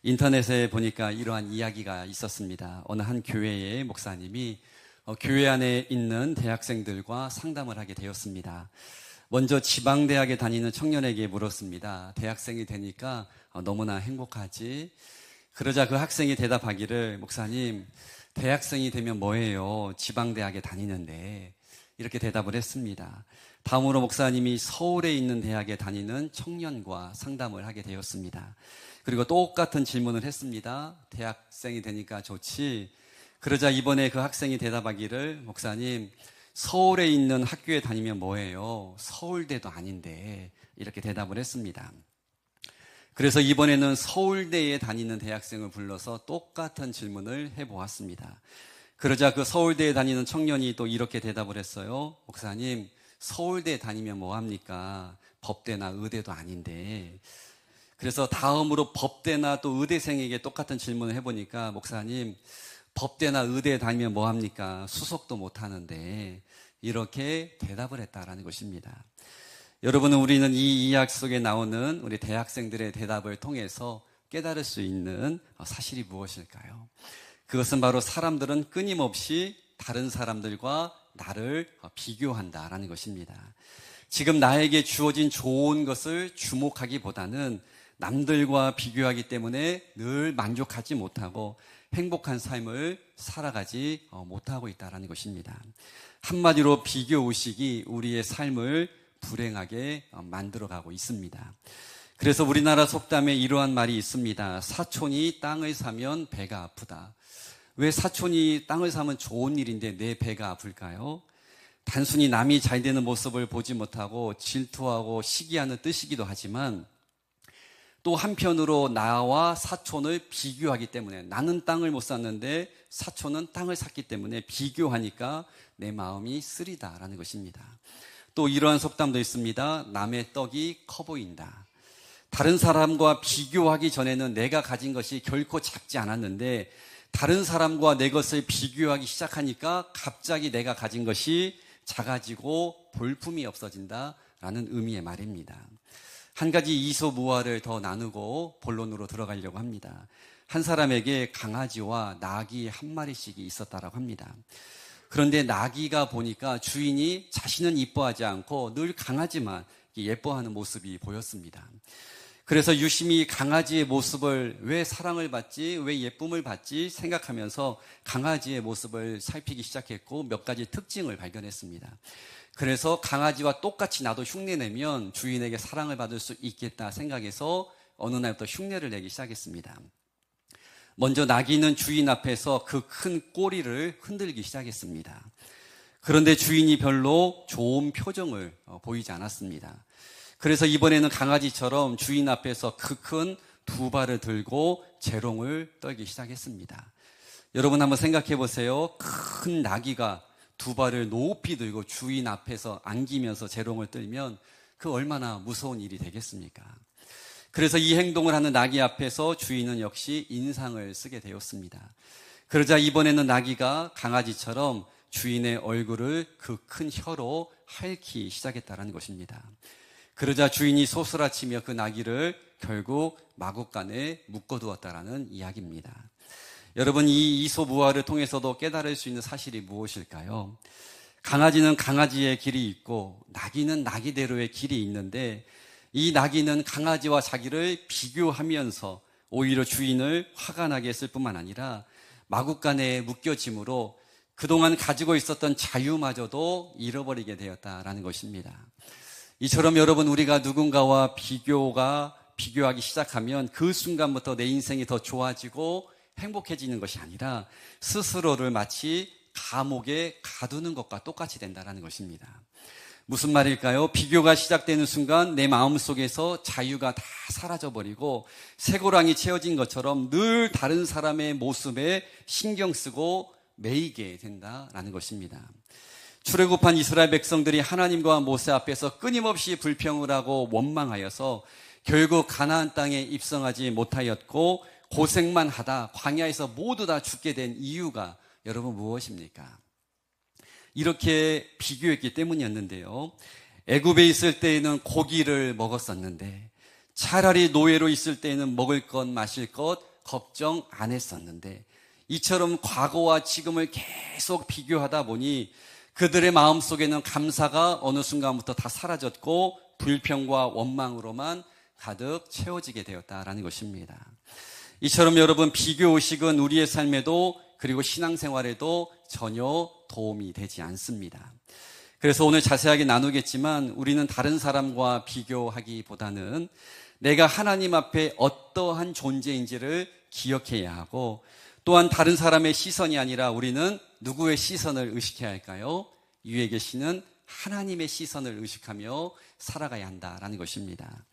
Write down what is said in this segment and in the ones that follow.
인터넷에 보니까 이러한 이야기가 있었습니다. 어느 한 교회의 목사님이 교회 안에 있는 대학생들과 상담을 하게 되었습니다. 먼저 지방대학에 다니는 청년에게 물었습니다. 대학생이 되니까 너무나 행복하지? 그러자 그 학생이 대답하기를, 목사님, 대학생이 되면 뭐예요? 지방대학에 다니는데. 이렇게 대답을 했습니다. 다음으로 목사님이 서울에 있는 대학에 다니는 청년과 상담을 하게 되었습니다. 그리고 똑같은 질문을 했습니다. 대학생이 되니까 좋지? 그러자 이번에 그 학생이 대답하기를, 목사님, 서울에 있는 학교에 다니면 뭐예요? 서울대도 아닌데. 이렇게 대답을 했습니다. 그래서 이번에는 서울대에 다니는 대학생을 불러서 똑같은 질문을 해보았습니다. 그러자 그 서울대에 다니는 청년이 또 이렇게 대답을 했어요. 목사님, 서울대에 다니면 뭐합니까? 법대나 의대도 아닌데. 그래서 다음으로 법대나 또 의대생에게 똑같은 질문을 해보니까, 목사님, 법대나 의대에 다니면 뭐합니까? 수석도 못하는데. 이렇게 대답을 했다라는 것입니다. 여러분은, 우리는 이 이야기 속에 나오는 우리 대학생들의 대답을 통해서 깨달을 수 있는 사실이 무엇일까요? 그것은 바로 사람들은 끊임없이 다른 사람들과 나를 비교한다라는 것입니다. 지금 나에게 주어진 좋은 것을 주목하기보다는 남들과 비교하기 때문에 늘 만족하지 못하고 행복한 삶을 살아가지 못하고 있다는 것입니다. 한마디로 비교의식이 우리의 삶을 불행하게 만들어가고 있습니다. 그래서 우리나라 속담에 이러한 말이 있습니다. 사촌이 땅을 사면 배가 아프다. 왜 사촌이 땅을 사면 좋은 일인데 내 배가 아플까요? 단순히 남이 잘 되는 모습을 보지 못하고 질투하고 시기하는 뜻이기도 하지만, 또 한편으로 나와 사촌을 비교하기 때문에, 나는 땅을 못 샀는데 사촌은 땅을 샀기 때문에 비교하니까 내 마음이 쓰리다라는 것입니다. 또 이러한 속담도 있습니다. 남의 떡이 커 보인다. 다른 사람과 비교하기 전에는 내가 가진 것이 결코 작지 않았는데, 다른 사람과 내 것을 비교하기 시작하니까 갑자기 내가 가진 것이 작아지고 볼품이 없어진다라는 의미의 말입니다. 한 가지 이소무화를 더 나누고 본론으로 들어가려고 합니다. 한 사람에게 강아지와 낙이 한 마리씩 있었다라고 합니다. 그런데 낙이가 보니까 주인이 자신은 이뻐하지 않고 늘 강아지만 예뻐하는 모습이 보였습니다. 그래서 유심히 강아지의 모습을, 왜 사랑을 받지, 왜 예쁨을 받지 생각하면서 강아지의 모습을 살피기 시작했고 몇 가지 특징을 발견했습니다. 그래서 강아지와 똑같이 나도 흉내내면 주인에게 사랑을 받을 수 있겠다 생각해서 어느 날부터 흉내를 내기 시작했습니다. 먼저 낙이는 주인 앞에서 그 큰 꼬리를 흔들기 시작했습니다. 그런데 주인이 별로 좋은 표정을 보이지 않았습니다. 그래서 이번에는 강아지처럼 주인 앞에서 그 큰 두 발을 들고 재롱을 떨기 시작했습니다. 여러분 한번 생각해 보세요. 큰 나귀가 두 발을 높이 들고 주인 앞에서 안기면서 재롱을 떨면 그 얼마나 무서운 일이 되겠습니까? 그래서 이 행동을 하는 나귀 앞에서 주인은 역시 인상을 쓰게 되었습니다. 그러자 이번에는 나귀가 강아지처럼 주인의 얼굴을 그 큰 혀로 핥기 시작했다는 것입니다. 그러자 주인이 소스라치며 그 나귀를 결국 마구간에 묶어두었다라는 이야기입니다. 여러분, 이 이소무화를 통해서도 깨달을 수 있는 사실이 무엇일까요? 강아지는 강아지의 길이 있고 나귀는 나귀대로의 길이 있는데, 이 나귀는 강아지와 자기를 비교하면서 오히려 주인을 화가 나게 했을 뿐만 아니라 마구간에 묶여짐으로 그동안 가지고 있었던 자유마저도 잃어버리게 되었다라는 것입니다. 이처럼 여러분, 우리가 누군가와 비교하기 시작하면 그 순간부터 내 인생이 더 좋아지고 행복해지는 것이 아니라 스스로를 마치 감옥에 가두는 것과 똑같이 된다는 것입니다. 무슨 말일까요? 비교가 시작되는 순간 내 마음속에서 자유가 다 사라져버리고 쇠고랑이 채워진 것처럼 늘 다른 사람의 모습에 신경 쓰고 매이게 된다라는 것입니다. 출애굽한 이스라엘 백성들이 하나님과 모세 앞에서 끊임없이 불평을 하고 원망하여서 결국 가나안 땅에 입성하지 못하였고 고생만 하다 광야에서 모두 다 죽게 된 이유가 여러분 무엇입니까? 이렇게 비교했기 때문이었는데요. 애굽에 있을 때에는 고기를 먹었었는데 차라리 노예로 있을 때에는 먹을 것 마실 것 걱정 안 했었는데, 이처럼 과거와 지금을 계속 비교하다 보니 그들의 마음속에는 감사가 어느 순간부터 다 사라졌고 불평과 원망으로만 가득 채워지게 되었다라는 것입니다. 이처럼 여러분, 비교의식은 우리의 삶에도 그리고 신앙생활에도 전혀 도움이 되지 않습니다. 그래서 오늘 자세하게 나누겠지만, 우리는 다른 사람과 비교하기보다는 내가 하나님 앞에 어떠한 존재인지를 기억해야 하고, 또한 다른 사람의 시선이 아니라 우리는 누구의 시선을 의식해야 할까요? 위에 계시는 하나님의 시선을 의식하며 살아가야 한다라는 것입니다.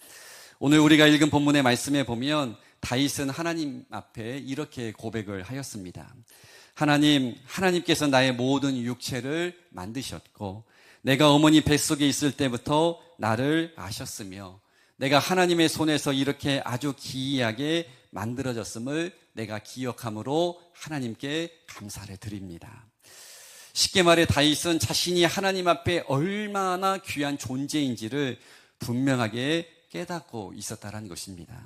오늘 우리가 읽은 본문의 말씀에 보면 다윗은 하나님 앞에 이렇게 고백을 하였습니다. 하나님께서 나의 모든 육체를 만드셨고, 내가 어머니 뱃속에 있을 때부터 나를 아셨으며, 내가 하나님의 손에서 이렇게 아주 기이하게 만들어졌음을 내가 기억함으로 하나님께 감사를 드립니다. 쉽게 말해 다윗은 자신이 하나님 앞에 얼마나 귀한 존재인지를 분명하게 깨닫고 있었다는 것입니다.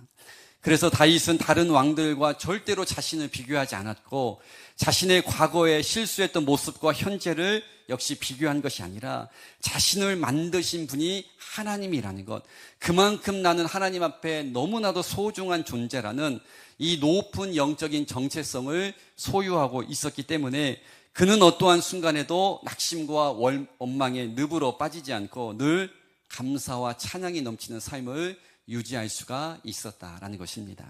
그래서 다윗은 다른 왕들과 절대로 자신을 비교하지 않았고, 자신의 과거에 실수했던 모습과 현재를 역시 비교한 것이 아니라 자신을 만드신 분이 하나님이라는 것, 그만큼 나는 하나님 앞에 너무나도 소중한 존재라는 이 높은 영적인 정체성을 소유하고 있었기 때문에 그는 어떠한 순간에도 낙심과 원망에 늪으로 빠지지 않고 늘 감사와 찬양이 넘치는 삶을 유지할 수가 있었다라는 것입니다.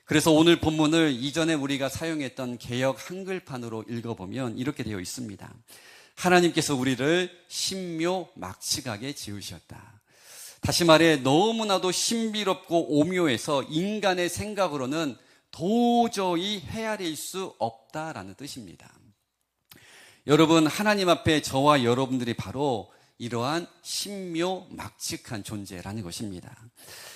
그래서 오늘 본문을 이전에 우리가 사용했던 개역 한글판으로 읽어보면 이렇게 되어 있습니다. 하나님께서 우리를 신묘막측하게 지으셨다. 다시 말해 너무나도 신비롭고 오묘해서 인간의 생각으로는 도저히 헤아릴 수 없다라는 뜻입니다. 여러분, 하나님 앞에 저와 여러분들이 바로 이러한 신묘막측한 존재라는 것입니다.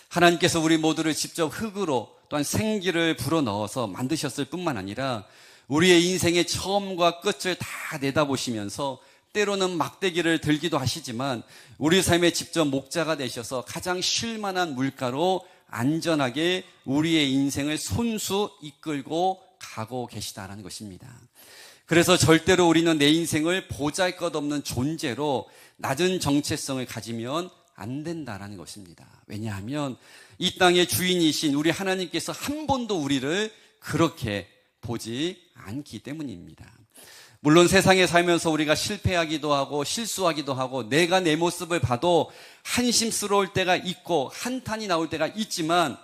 하나님께서 우리 모두를 직접 흙으로 또한 생기를 불어넣어서 만드셨을 뿐만 아니라 우리의 인생의 처음과 끝을 다 내다보시면서 때로는 막대기를 들기도 하시지만 우리 삶의 직접 목자가 되셔서 가장 쉴만한 물가로 안전하게 우리의 인생을 손수 이끌고 가고 계시다라는 것입니다. 그래서 절대로 우리는 내 인생을 보잘것없는 존재로 낮은 정체성을 가지면 안 된다라는 것입니다. 왜냐하면 이 땅의 주인이신 우리 하나님께서 한 번도 우리를 그렇게 보지 않기 때문입니다. 물론 세상에 살면서 우리가 실패하기도 하고 실수하기도 하고 내가 내 모습을 봐도 한심스러울 때가 있고 한탄이 나올 때가 있지만,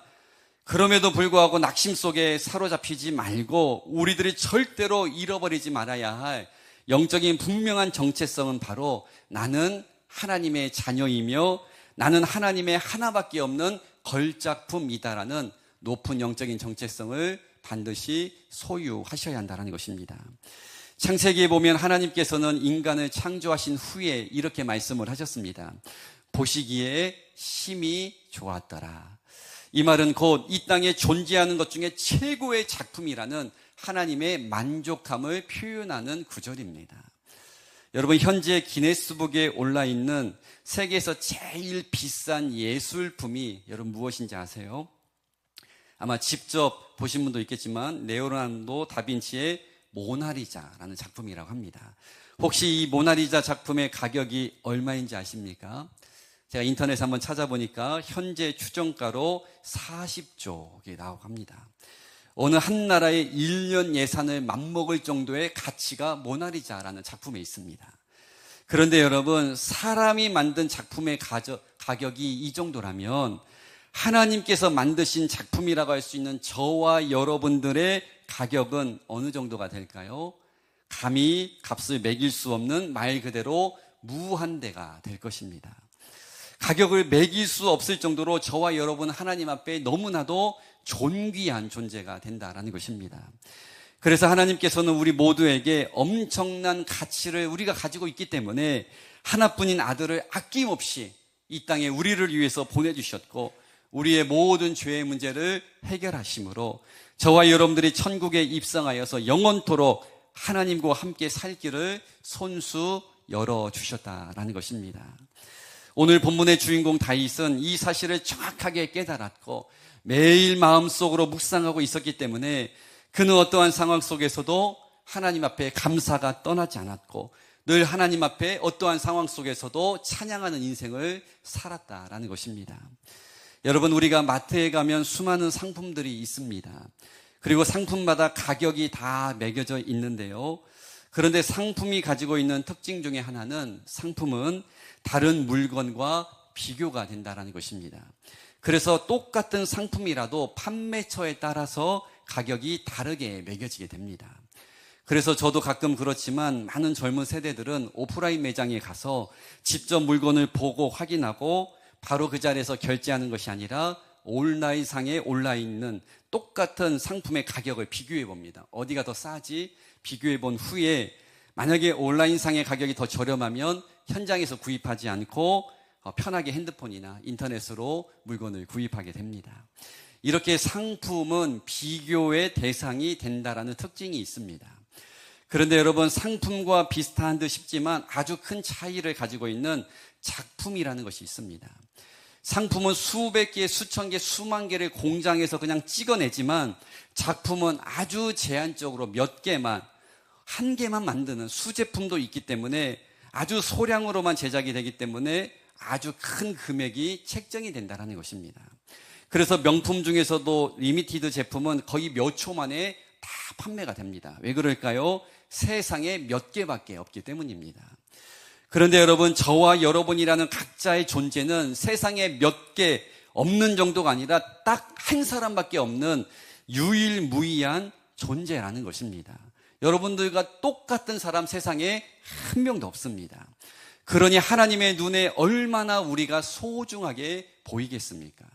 그럼에도 불구하고 낙심 속에 사로잡히지 말고 우리들이 절대로 잃어버리지 말아야 할 영적인 분명한 정체성은 바로 나는 하나님의 자녀이며 나는 하나님의 하나밖에 없는 걸작품이다라는 높은 영적인 정체성을 반드시 소유하셔야 한다는 것입니다. 창세기에 보면 하나님께서는 인간을 창조하신 후에 이렇게 말씀을 하셨습니다. 보시기에 심히 좋았더라. 이 말은 곧 이 땅에 존재하는 것 중에 최고의 작품이라는 하나님의 만족함을 표현하는 구절입니다. 여러분, 현재 기네스북에 올라있는 세계에서 제일 비싼 예술품이 여러분 무엇인지 아세요? 아마 직접 보신 분도 있겠지만 레오나르도 다빈치의 모나리자라는 작품이라고 합니다. 혹시 이 모나리자 작품의 가격이 얼마인지 아십니까? 제가 인터넷에 한번 찾아보니까 현재 추정가로 40조에 나오고 합니다. 어느 한 나라의 1년 예산을 맞먹을 정도의 가치가 모나리자라는 작품에 있습니다. 그런데 여러분, 사람이 만든 작품의 가격이 이 정도라면 하나님께서 만드신 작품이라고 할 수 있는 저와 여러분들의 가격은 어느 정도가 될까요? 감히 값을 매길 수 없는 말 그대로 무한대가 될 것입니다. 가격을 매길 수 없을 정도로 저와 여러분 하나님 앞에 너무나도 존귀한 존재가 된다라는 것입니다. 그래서 하나님께서는 우리 모두에게 엄청난 가치를 우리가 가지고 있기 때문에 하나뿐인 아들을 아낌없이 이 땅에 우리를 위해서 보내주셨고 우리의 모든 죄의 문제를 해결하심으로 저와 여러분들이 천국에 입성하여서 영원토록 하나님과 함께 살 길을 손수 열어주셨다라는 것입니다. 오늘 본문의 주인공 다윗은 이 사실을 정확하게 깨달았고 매일 마음속으로 묵상하고 있었기 때문에 그는 어떠한 상황 속에서도 하나님 앞에 감사가 떠나지 않았고 늘 하나님 앞에 어떠한 상황 속에서도 찬양하는 인생을 살았다라는 것입니다. 여러분, 우리가 마트에 가면 수많은 상품들이 있습니다. 그리고 상품마다 가격이 다 매겨져 있는데요. 그런데 상품이 가지고 있는 특징 중에 하나는 상품은 다른 물건과 비교가 된다는 것입니다. 그래서 똑같은 상품이라도 판매처에 따라서 가격이 다르게 매겨지게 됩니다. 그래서 저도 가끔 그렇지만 많은 젊은 세대들은 오프라인 매장에 가서 직접 물건을 보고 확인하고 바로 그 자리에서 결제하는 것이 아니라 온라인상에 올라있는 똑같은 상품의 가격을 비교해 봅니다. 어디가 더 싸지 비교해 본 후에 만약에 온라인상의 가격이 더 저렴하면 현장에서 구입하지 않고 편하게 핸드폰이나 인터넷으로 물건을 구입하게 됩니다. 이렇게 상품은 비교의 대상이 된다라는 특징이 있습니다. 그런데 여러분, 상품과 비슷한 듯 싶지만 아주 큰 차이를 가지고 있는 작품이라는 것이 있습니다. 상품은 수백 개, 수천 개, 수만 개를 공장에서 그냥 찍어내지만 작품은 아주 제한적으로 몇 개만, 한 개만 만드는 수제품도 있기 때문에 아주 소량으로만 제작이 되기 때문에 아주 큰 금액이 책정이 된다는 것입니다. 그래서 명품 중에서도 리미티드 제품은 거의 몇 초 만에 다 판매가 됩니다. 왜 그럴까요? 세상에 몇 개밖에 없기 때문입니다. 그런데 여러분, 저와 여러분이라는 각자의 존재는 세상에 몇 개 없는 정도가 아니라 딱 한 사람밖에 없는 유일무이한 존재라는 것입니다. 여러분들과 똑같은 사람 세상에 한 명도 없습니다. 그러니 하나님의 눈에 얼마나 우리가 소중하게 보이겠습니까?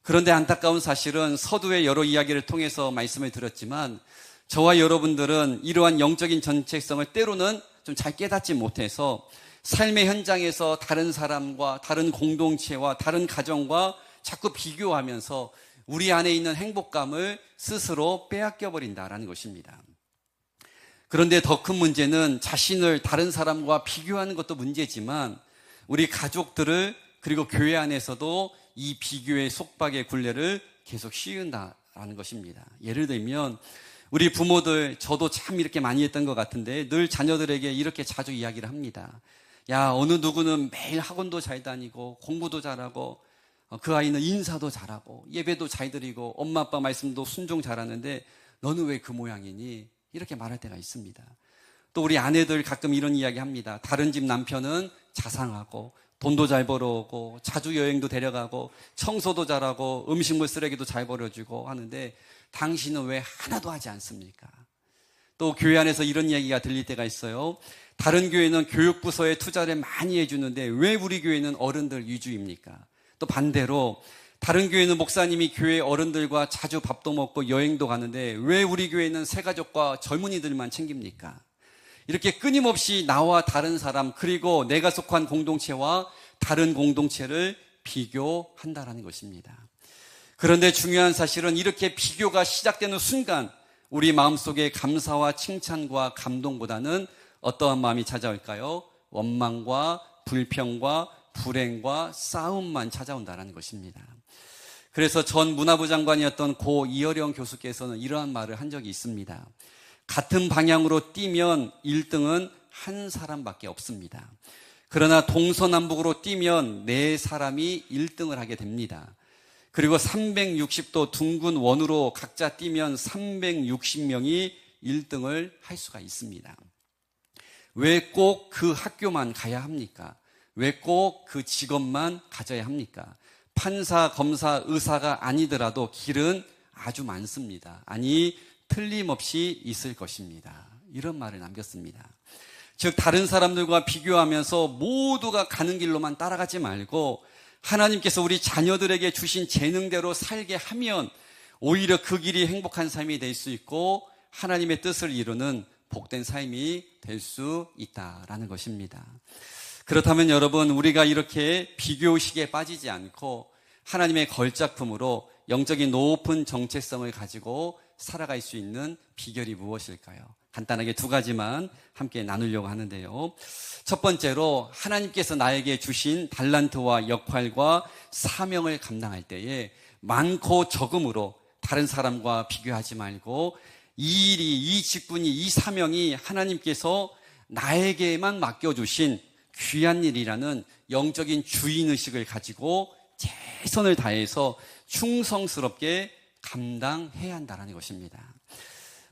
그런데 안타까운 사실은 서두의 여러 이야기를 통해서 말씀을 드렸지만 저와 여러분들은 이러한 영적인 정체성을 때로는 좀 잘 깨닫지 못해서 삶의 현장에서 다른 사람과 다른 공동체와 다른 가정과 자꾸 비교하면서 우리 안에 있는 행복감을 스스로 빼앗겨 버린다라는 것입니다. 그런데 더 큰 문제는 자신을 다른 사람과 비교하는 것도 문제지만 우리 가족들을 그리고 교회 안에서도 이 비교의 속박의 굴레를 계속 씌운다라는 것입니다. 예를 들면 우리 부모들, 저도 참 이렇게 많이 했던 것 같은데 늘 자녀들에게 이렇게 자주 이야기를 합니다. 야, 어느 누구는 매일 학원도 잘 다니고 공부도 잘하고 그 아이는 인사도 잘하고 예배도 잘 드리고 엄마 아빠 말씀도 순종 잘하는데 너는 왜 그 모양이니? 이렇게 말할 때가 있습니다. 또 우리 아내들 가끔 이런 이야기 합니다. 다른 집 남편은 자상하고 돈도 잘 벌어오고 자주 여행도 데려가고 청소도 잘하고 음식물 쓰레기도 잘 버려주고 하는데 당신은 왜 하나도 하지 않습니까? 또 교회 안에서 이런 이야기가 들릴 때가 있어요. 다른 교회는 교육부서에 투자를 많이 해주는데 왜 우리 교회는 어른들 위주입니까? 또 반대로 다른 교회는 목사님이 교회 어른들과 자주 밥도 먹고 여행도 가는데 왜 우리 교회는 새가족과 젊은이들만 챙깁니까? 이렇게 끊임없이 나와 다른 사람 그리고 내가 속한 공동체와 다른 공동체를 비교한다라는 것입니다. 그런데 중요한 사실은 이렇게 비교가 시작되는 순간 우리 마음속에 감사와 칭찬과 감동보다는 어떠한 마음이 찾아올까요? 원망과 불평과 불행과 싸움만 찾아온다는 것입니다. 그래서 전 문화부 장관이었던 고 이어령 교수께서는 이러한 말을 한 적이 있습니다. 같은 방향으로 뛰면 1등은 한 사람밖에 없습니다. 그러나 동서남북으로 뛰면 4사람이 1등을 하게 됩니다. 그리고 360도 둥근 원으로 각자 뛰면 360명이 1등을 할 수가 있습니다. 왜 꼭 그 학교만 가야 합니까? 왜 꼭 그 직업만 가져야 합니까? 판사, 검사, 의사가 아니더라도 길은 아주 많습니다. 아니, 틀림없이 있을 것입니다. 이런 말을 남겼습니다. 즉, 다른 사람들과 비교하면서 모두가 가는 길로만 따라가지 말고 하나님께서 우리 자녀들에게 주신 재능대로 살게 하면 오히려 그 길이 행복한 삶이 될 수 있고 하나님의 뜻을 이루는 복된 삶이 될 수 있다라는 것입니다. 그렇다면 여러분, 우리가 이렇게 비교의식에 빠지지 않고 하나님의 걸작품으로 영적인 높은 정체성을 가지고 살아갈 수 있는 비결이 무엇일까요? 간단하게 2가지만 함께 나누려고 하는데요. 첫 번째로 하나님께서 나에게 주신 달란트와 역할과 사명을 감당할 때에 많고 적음으로 다른 사람과 비교하지 말고 이 일이, 이 직분이, 이 사명이 하나님께서 나에게만 맡겨주신 귀한 일이라는 영적인 주인의식을 가지고 최선을 다해서 충성스럽게 감당해야 한다는 것입니다.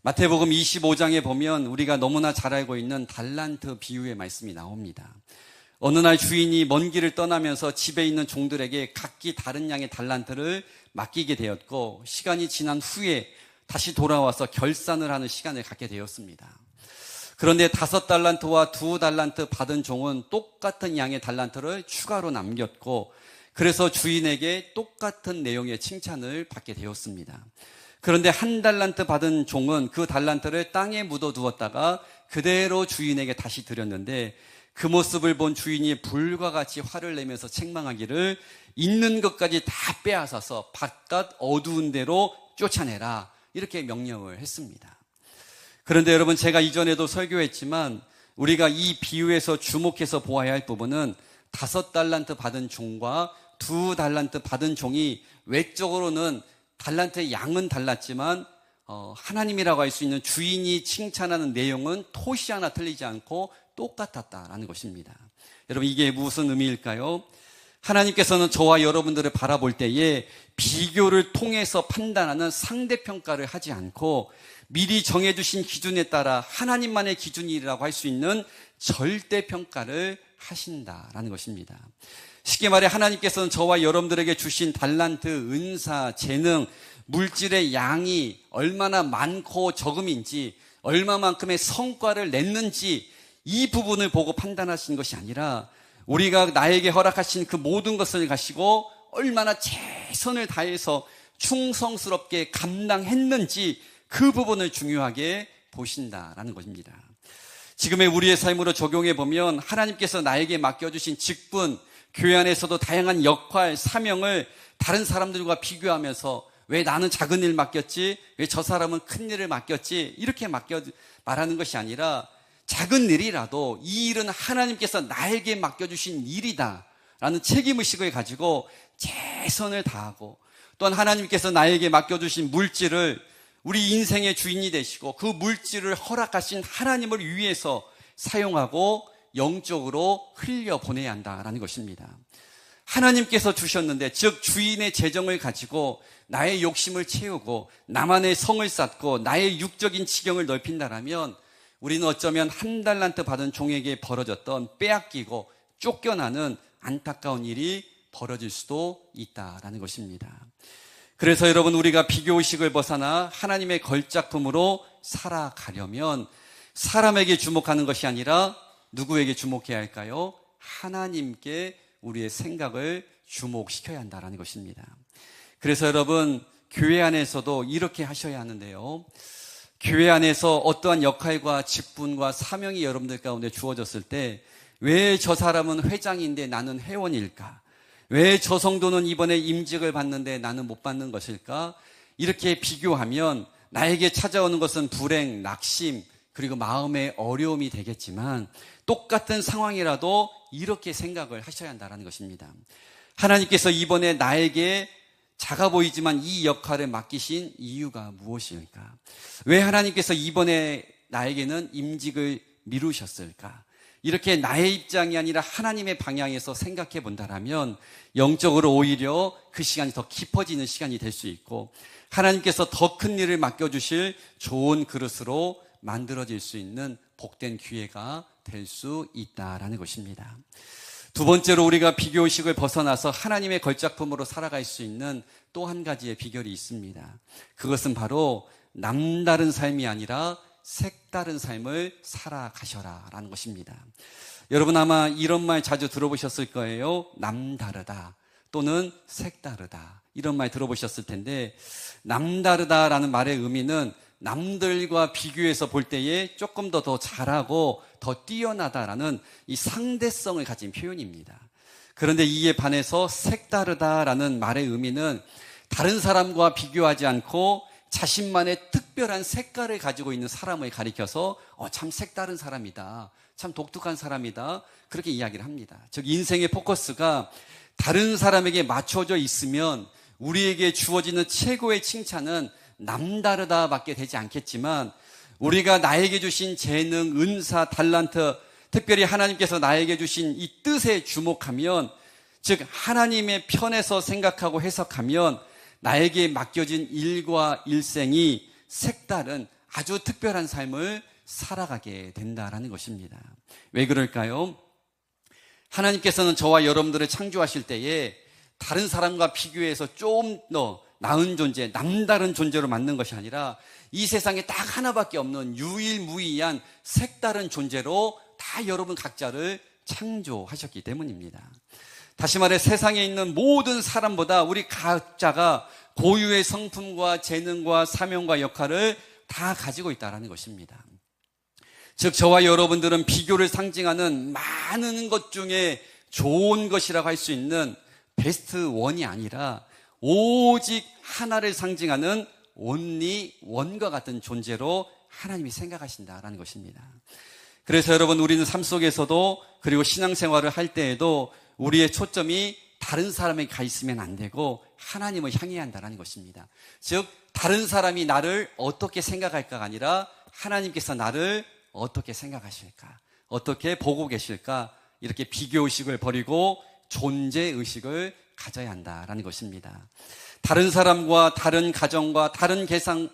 마태복음 25장에 보면 우리가 너무나 잘 알고 있는 달란트 비유의 말씀이 나옵니다. 어느 날 주인이 먼 길을 떠나면서 집에 있는 종들에게 각기 다른 양의 달란트를 맡기게 되었고, 시간이 지난 후에 다시 돌아와서 결산을 하는 시간을 갖게 되었습니다. 그런데 5달란트와 2달란트 받은 종은 똑같은 양의 달란트를 추가로 남겼고, 그래서 주인에게 똑같은 내용의 칭찬을 받게 되었습니다. 그런데 1달란트 받은 종은 그 달란트를 땅에 묻어두었다가 그대로 주인에게 다시 드렸는데, 그 모습을 본 주인이 불과 같이 화를 내면서 책망하기를 있는 것까지 다 빼앗아서 바깥 어두운 데로 쫓아내라, 이렇게 명령을 했습니다. 그런데 여러분, 제가 이전에도 설교했지만 우리가 이 비유에서 주목해서 보아야 할 부분은 5달란트 받은 종과 2달란트 받은 종이 외적으로는 달란트의 양은 달랐지만 하나님이라고 할 수 있는 주인이 칭찬하는 내용은 토시 하나 틀리지 않고 똑같았다라는 것입니다. 여러분, 이게 무슨 의미일까요? 하나님께서는 저와 여러분들을 바라볼 때에 비교를 통해서 판단하는 상대평가를 하지 않고 미리 정해두신 기준에 따라 하나님만의 기준이라고 할 수 있는 절대평가를 하신다라는 것입니다. 쉽게 말해 하나님께서는 저와 여러분들에게 주신 달란트, 은사, 재능, 물질의 양이 얼마나 많고 적음인지, 얼마만큼의 성과를 냈는지 이 부분을 보고 판단하신 것이 아니라 우리가 나에게 허락하신 그 모든 것을 가지고 얼마나 최선을 다해서 충성스럽게 감당했는지 그 부분을 중요하게 보신다라는 것입니다. 지금의 우리의 삶으로 적용해 보면 하나님께서 나에게 맡겨주신 직분, 교회 안에서도 다양한 역할, 사명을 다른 사람들과 비교하면서 왜 나는 작은 일 맡겼지? 왜 저 사람은 큰 일을 맡겼지? 이렇게 말하는 것이 아니라 작은 일이라도 이 일은 하나님께서 나에게 맡겨주신 일이다 라는 책임의식을 가지고 최선을 다하고, 또한 하나님께서 나에게 맡겨주신 물질을 우리 인생의 주인이 되시고 그 물질을 허락하신 하나님을 위해서 사용하고 영적으로 흘려보내야 한다라는 것입니다. 하나님께서 주셨는데, 즉 주인의 재정을 가지고 나의 욕심을 채우고 나만의 성을 쌓고 나의 육적인 지경을 넓힌다라면 우리는 어쩌면 1달란트 받은 종에게 벌어졌던 빼앗기고 쫓겨나는 안타까운 일이 벌어질 수도 있다라는 것입니다. 그래서 여러분, 우리가 비교의식을 벗어나 하나님의 걸작품으로 살아가려면 사람에게 주목하는 것이 아니라 누구에게 주목해야 할까요? 하나님께 우리의 생각을 주목시켜야 한다는 것입니다. 그래서 여러분, 교회 안에서도 이렇게 하셔야 하는데요. 교회 안에서 어떠한 역할과 직분과 사명이 여러분들 가운데 주어졌을 때 왜 저 사람은 회장인데 나는 회원일까? 왜 저 성도는 이번에 임직을 받는데 나는 못 받는 것일까? 이렇게 비교하면 나에게 찾아오는 것은 불행, 낙심, 그리고 마음의 어려움이 되겠지만 똑같은 상황이라도 이렇게 생각을 하셔야 한다는 것입니다. 하나님께서 이번에 나에게 작아 보이지만 이 역할을 맡기신 이유가 무엇일까? 왜 하나님께서 이번에 나에게는 임직을 미루셨을까? 이렇게 나의 입장이 아니라 하나님의 방향에서 생각해 본다라면 영적으로 오히려 그 시간이 더 깊어지는 시간이 될 수 있고 하나님께서 더 큰 일을 맡겨주실 좋은 그릇으로 만들어질 수 있는 복된 기회가 될 수 있다라는 것입니다. 두 번째로 우리가 비교의식을 벗어나서 하나님의 걸작품으로 살아갈 수 있는 또 한 가지의 비결이 있습니다. 그것은 바로 남다른 삶이 아니라 색다른 삶을 살아가셔라 라는 것입니다. 여러분 아마 이런 말 자주 들어보셨을 거예요. 남다르다 또는 색다르다, 이런 말 들어보셨을 텐데, 남다르다라는 말의 의미는 남들과 비교해서 볼 때에 조금 더 잘하고 더 뛰어나다라는 이 상대성을 가진 표현입니다. 그런데 이에 반해서 색다르다라는 말의 의미는 다른 사람과 비교하지 않고 자신만의 특별한 색깔을 가지고 있는 사람을 가리켜서 참 색다른 사람이다, 참 독특한 사람이다, 그렇게 이야기를 합니다. 즉 인생의 포커스가 다른 사람에게 맞춰져 있으면 우리에게 주어지는 최고의 칭찬은 남다르다 밖에 되지 않겠지만, 우리가 나에게 주신 재능, 은사, 달란트, 특별히 하나님께서 나에게 주신 이 뜻에 주목하면, 즉 하나님의 편에서 생각하고 해석하면 나에게 맡겨진 일과 일생이 색다른 아주 특별한 삶을 살아가게 된다라는 것입니다. 왜 그럴까요? 하나님께서는 저와 여러분들을 창조하실 때에 다른 사람과 비교해서 좀 더 나은 존재, 남다른 존재로 만든 것이 아니라 이 세상에 딱 하나밖에 없는 유일무이한 색다른 존재로 다 여러분 각자를 창조하셨기 때문입니다. 다시 말해 세상에 있는 모든 사람보다 우리 각자가 고유의 성품과 재능과 사명과 역할을 다 가지고 있다는 것입니다. 즉 저와 여러분들은 비교를 상징하는 많은 것 중에 좋은 것이라고 할 수 있는 베스트 원이 아니라 오직 하나를 상징하는 온리 원과 같은 존재로 하나님이 생각하신다라는 것입니다. 그래서 여러분, 우리는 삶 속에서도 그리고 신앙생활을 할 때에도 우리의 초점이 다른 사람에게 가 있으면 안 되고 하나님을 향해야 한다는 것입니다. 즉 다른 사람이 나를 어떻게 생각할까가 아니라 하나님께서 나를 어떻게 생각하실까, 어떻게 보고 계실까, 이렇게 비교의식을 버리고 존재의식을 가져야 한다는 것입니다. 다른 사람과 다른 가정과 다른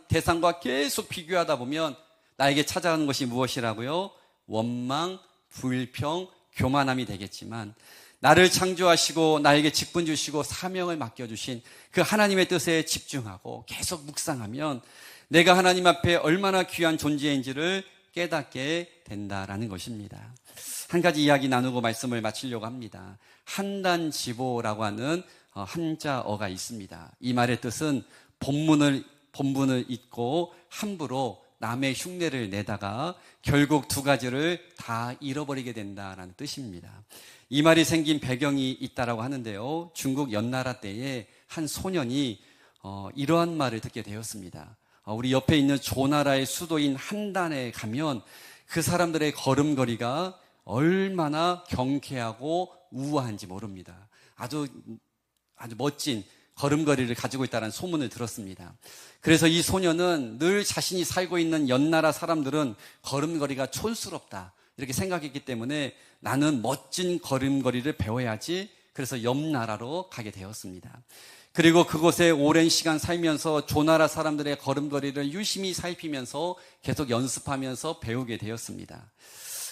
대상과 계속 비교하다 보면 나에게 찾아가는 것이 무엇이라고요? 원망, 불평, 교만함이 되겠지만, 나를 창조하시고 나에게 직분 주시고 사명을 맡겨주신 그 하나님의 뜻에 집중하고 계속 묵상하면 내가 하나님 앞에 얼마나 귀한 존재인지를 깨닫게 된다라는 것입니다. 한 가지 이야기 나누고 말씀을 마치려고 합니다. 한단지보라고 하는 한자어가 있습니다. 이 말의 뜻은 본분을 잊고 함부로 남의 흉내를 내다가 결국 두 가지를 다 잃어버리게 된다라는 뜻입니다. 이 말이 생긴 배경이 있다라고 하는데요. 중국 연나라 때에 한 소년이 이러한 말을 듣게 되었습니다. 우리 옆에 있는 조나라의 수도인 한단에 가면 그 사람들의 걸음걸이가 얼마나 경쾌하고 우아한지 모릅니다. 아주 멋진 걸음걸이를 가지고 있다는 소문을 들었습니다. 그래서 이 소년은 늘 자신이 살고 있는 연나라 사람들은 걸음걸이가 촌스럽다 이렇게 생각했기 때문에 나는 멋진 걸음걸이를 배워야지, 그래서 옆나라로 가게 되었습니다. 그리고 그곳에 오랜 시간 살면서 조나라 사람들의 걸음걸이를 유심히 살피면서 계속 연습하면서 배우게 되었습니다.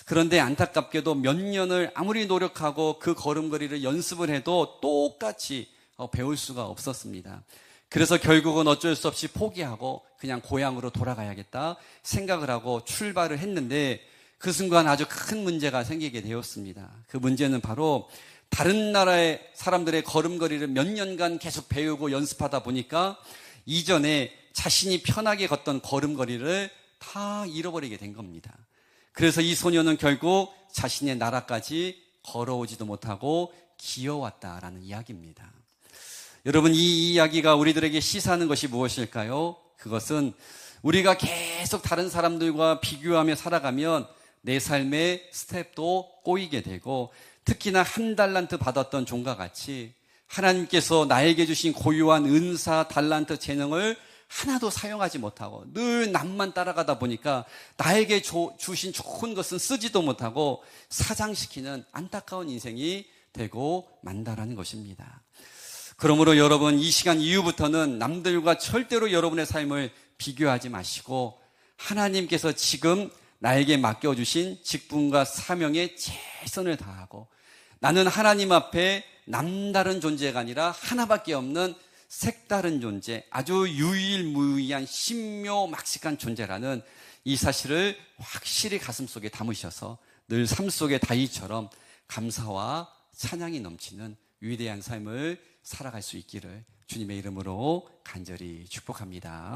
그런데 안타깝게도 몇 년을 아무리 노력하고 그 걸음걸이를 연습을 해도 똑같이 배울 수가 없었습니다. 그래서 결국은 어쩔 수 없이 포기하고 그냥 고향으로 돌아가야겠다 생각을 하고 출발을 했는데 그 순간 아주 큰 문제가 생기게 되었습니다. 그 문제는 바로 다른 나라의 사람들의 걸음걸이를 몇 년간 계속 배우고 연습하다 보니까 이전에 자신이 편하게 걷던 걸음걸이를 다 잃어버리게 된 겁니다. 그래서 이 소녀는 결국 자신의 나라까지 걸어오지도 못하고 기어왔다라는 이야기입니다. 여러분, 이 이야기가 우리들에게 시사하는 것이 무엇일까요? 그것은 우리가 계속 다른 사람들과 비교하며 살아가면 내 삶의 스텝도 꼬이게 되고, 특히나 한 달란트 받았던 종과 같이 하나님께서 나에게 주신 고유한 은사, 달란트, 재능을 하나도 사용하지 못하고 늘 남만 따라가다 보니까 나에게 주신 좋은 것은 쓰지도 못하고 사장시키는 안타까운 인생이 되고 만다라는 것입니다. 그러므로 여러분, 이 시간 이후부터는 남들과 절대로 여러분의 삶을 비교하지 마시고 하나님께서 지금 나에게 맡겨주신 직분과 사명에 최선을 다하고 나는 하나님 앞에 남다른 존재가 아니라 하나밖에 없는 색다른 존재, 아주 유일무이한 신묘막sik한 존재라는 이 사실을 확실히 가슴속에 담으셔서 늘 삶 속의 다윗처럼 감사와 찬양이 넘치는 위대한 삶을 살아갈 수 있기를 주님의 이름으로 간절히 축복합니다.